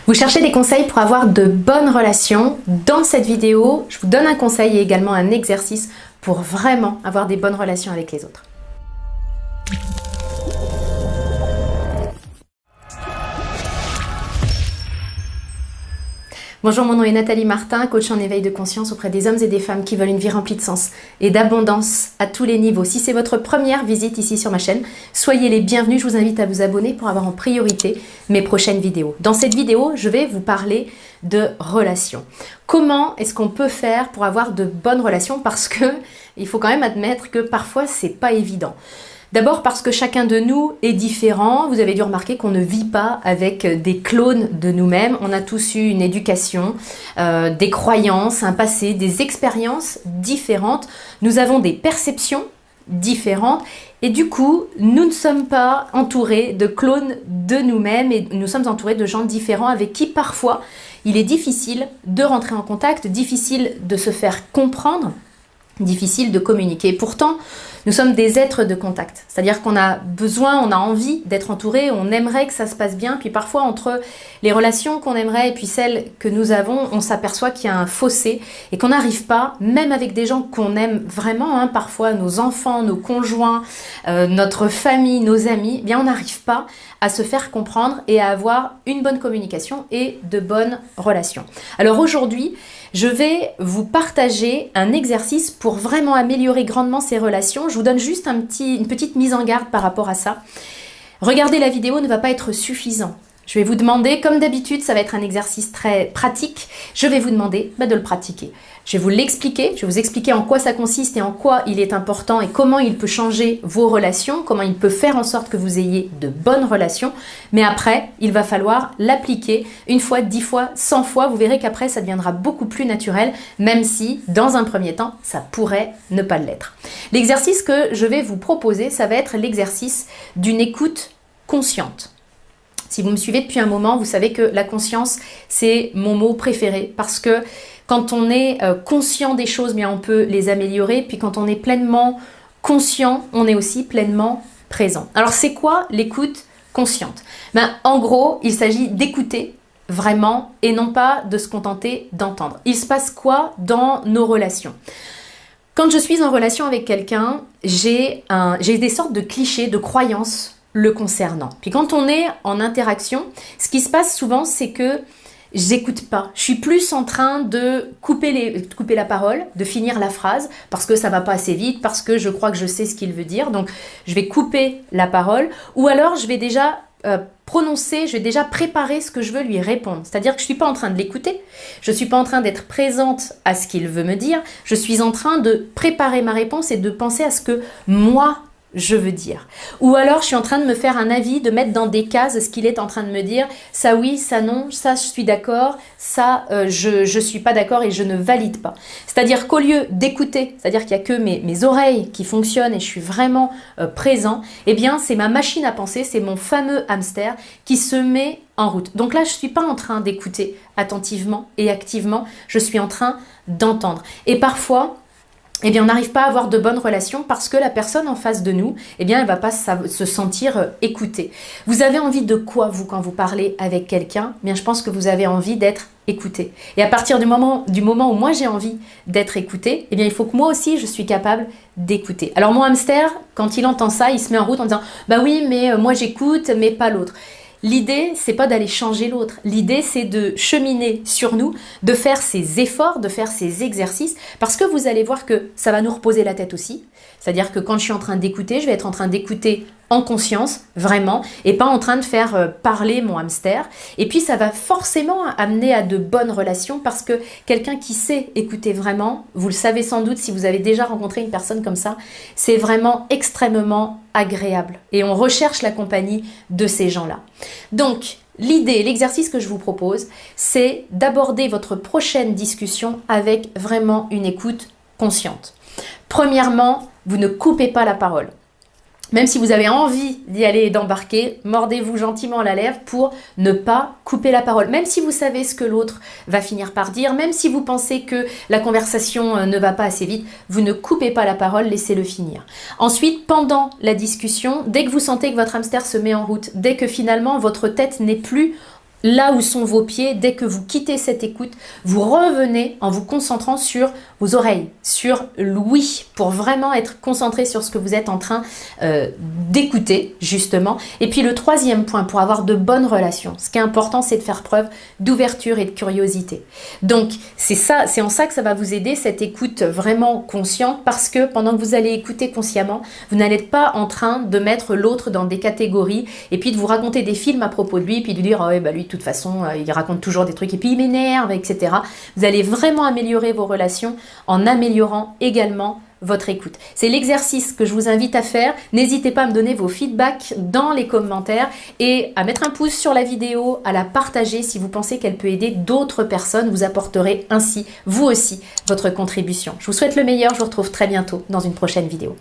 Vous cherchez des conseils pour avoir de bonnes relations? Dans cette vidéo, je vous donne un conseil et également un exercice pour vraiment avoir des bonnes relations avec les autres. Bonjour, mon nom est Nathalie Martin, coach en éveil de conscience auprès des hommes et des femmes qui veulent une vie remplie de sens et d'abondance à tous les niveaux. Si c'est votre première visite ici sur ma chaîne, soyez les bienvenus. Je vous invite à vous abonner pour avoir en priorité mes prochaines vidéos. Dans cette vidéo, je vais vous parler de relations. Comment est-ce qu'on peut faire pour avoir de bonnes relations? Parce que il faut quand même admettre que parfois c'est pas évident. D'abord parce que chacun de nous est différent. Vous avez dû remarquer qu'on ne vit pas avec des clones de nous-mêmes. On a tous eu une éducation, des croyances, un passé, des expériences différentes. Nous avons des perceptions différentes et du coup, nous ne sommes pas entourés de clones de nous-mêmes et nous sommes entourés de gens différents avec qui parfois il est difficile de rentrer en contact, difficile de se faire comprendre, difficile de communiquer. Pourtant, nous sommes des êtres de contact, c'est-à-dire qu'on a besoin, on a envie d'être entouré, on aimerait que ça se passe bien, puis parfois entre les relations qu'on aimerait et puis celles que nous avons, on s'aperçoit qu'il y a un fossé et qu'on n'arrive pas, même avec des gens qu'on aime vraiment, parfois nos enfants, nos conjoints, notre famille, nos amis, eh bien on n'arrive pas à se faire comprendre et à avoir une bonne communication et de bonnes relations. Alors aujourd'hui, je vais vous partager un exercice pour vraiment améliorer grandement ces relations. Je vous donne juste une petite mise en garde par rapport à ça. Regarder la vidéo ne va pas être suffisant. Je vais vous demander, comme d'habitude, ça va être un exercice très pratique, je vais vous demander de le pratiquer. Je vais vous l'expliquer, je vais vous expliquer en quoi ça consiste et en quoi il est important et comment il peut changer vos relations, comment il peut faire en sorte que vous ayez de bonnes relations. Mais après, il va falloir l'appliquer une fois, 10 fois, 100 fois. Vous verrez qu'après, ça deviendra beaucoup plus naturel, même si, dans un premier temps, ça pourrait ne pas l'être. L'exercice que je vais vous proposer, ça va être l'exercice d'une écoute consciente. Si vous me suivez depuis un moment, vous savez que la conscience, c'est mon mot préféré parce que quand on est conscient des choses, bien on peut les améliorer. Puis quand on est pleinement conscient, on est aussi pleinement présent. Alors c'est quoi l'écoute consciente? En gros, il s'agit d'écouter vraiment et non pas de se contenter d'entendre. Il se passe quoi dans nos relations? Quand je suis en relation avec quelqu'un, j'ai des sortes de clichés, de croyances le concernant. Puis quand on est en interaction, ce qui se passe souvent, c'est que j'écoute pas. Je suis plus en train de couper la parole, de finir la phrase, parce que ça va pas assez vite, parce que je crois que je sais ce qu'il veut dire. Donc, je vais couper la parole, ou alors je vais déjà je vais déjà préparer ce que je veux lui répondre. C'est-à-dire que je suis pas en train de l'écouter, je suis pas en train d'être présente à ce qu'il veut me dire, je suis en train de préparer ma réponse et de penser à ce que moi, je veux dire. Ou alors, je suis en train de me faire un avis, de mettre dans des cases ce qu'il est en train de me dire. Ça oui, ça non, ça je suis d'accord, ça je suis pas d'accord et je ne valide pas. C'est-à-dire qu'au lieu d'écouter, c'est-à-dire qu'il n'y a que mes oreilles qui fonctionnent et je suis vraiment présent, eh bien c'est ma machine à penser, c'est mon fameux hamster qui se met en route. Donc là, je ne suis pas en train d'écouter attentivement et activement, je suis en train d'entendre. Et parfois, eh bien, on n'arrive pas à avoir de bonnes relations parce que la personne en face de nous, eh bien, elle ne va pas se sentir écoutée. Vous avez envie de quoi, vous, quand vous parlez avec quelqu'un? Eh bien, je pense que vous avez envie d'être écouté. Et à partir du moment où moi, j'ai envie d'être écoutée, eh bien, il faut que moi aussi, je suis capable d'écouter. Alors, mon hamster, quand il entend ça, il se met en route en disant « Bah oui, mais moi, j'écoute, mais pas l'autre ». L'idée, c'est pas d'aller changer l'autre. L'idée, c'est de cheminer sur nous, de faire ces efforts, de faire ces exercices, parce que vous allez voir que ça va nous reposer la tête aussi. C'est-à-dire que quand je suis en train d'écouter, je vais être en train d'écouter en conscience, vraiment, et pas en train de faire parler mon hamster. Et puis, ça va forcément amener à de bonnes relations parce que quelqu'un qui sait écouter vraiment, vous le savez sans doute si vous avez déjà rencontré une personne comme ça, c'est vraiment extrêmement agréable. Et on recherche la compagnie de ces gens-là. Donc, l'idée, l'exercice que je vous propose, c'est d'aborder votre prochaine discussion avec vraiment une écoute consciente. Premièrement, vous ne coupez pas la parole. Même si vous avez envie d'y aller et d'embarquer, mordez-vous gentiment la lèvre pour ne pas couper la parole. Même si vous savez ce que l'autre va finir par dire, même si vous pensez que la conversation ne va pas assez vite, vous ne coupez pas la parole, laissez-le finir. Ensuite, pendant la discussion, dès que vous sentez que votre hamster se met en route, dès que finalement votre tête n'est plus là où sont vos pieds. Dès que vous quittez cette écoute, vous revenez en vous concentrant sur vos oreilles, sur l'ouïe, pour vraiment être concentré sur ce que vous êtes en train d'écouter, justement. Et puis le troisième point, pour avoir de bonnes relations, ce qui est important, c'est de faire preuve d'ouverture et de curiosité. Donc, c'est en ça que ça va vous aider, cette écoute vraiment consciente, parce que pendant que vous allez écouter consciemment, vous n'allez pas en train de mettre l'autre dans des catégories et puis de vous raconter des films à propos de lui, et puis de dire « Ah ouais, bah lui, de toute façon, il raconte toujours des trucs et puis il m'énerve, etc. » Vous allez vraiment améliorer vos relations en améliorant également votre écoute. C'est l'exercice que je vous invite à faire. N'hésitez pas à me donner vos feedbacks dans les commentaires et à mettre un pouce sur la vidéo, à la partager si vous pensez qu'elle peut aider d'autres personnes. Vous apporterez ainsi, vous aussi, votre contribution. Je vous souhaite le meilleur. Je vous retrouve très bientôt dans une prochaine vidéo.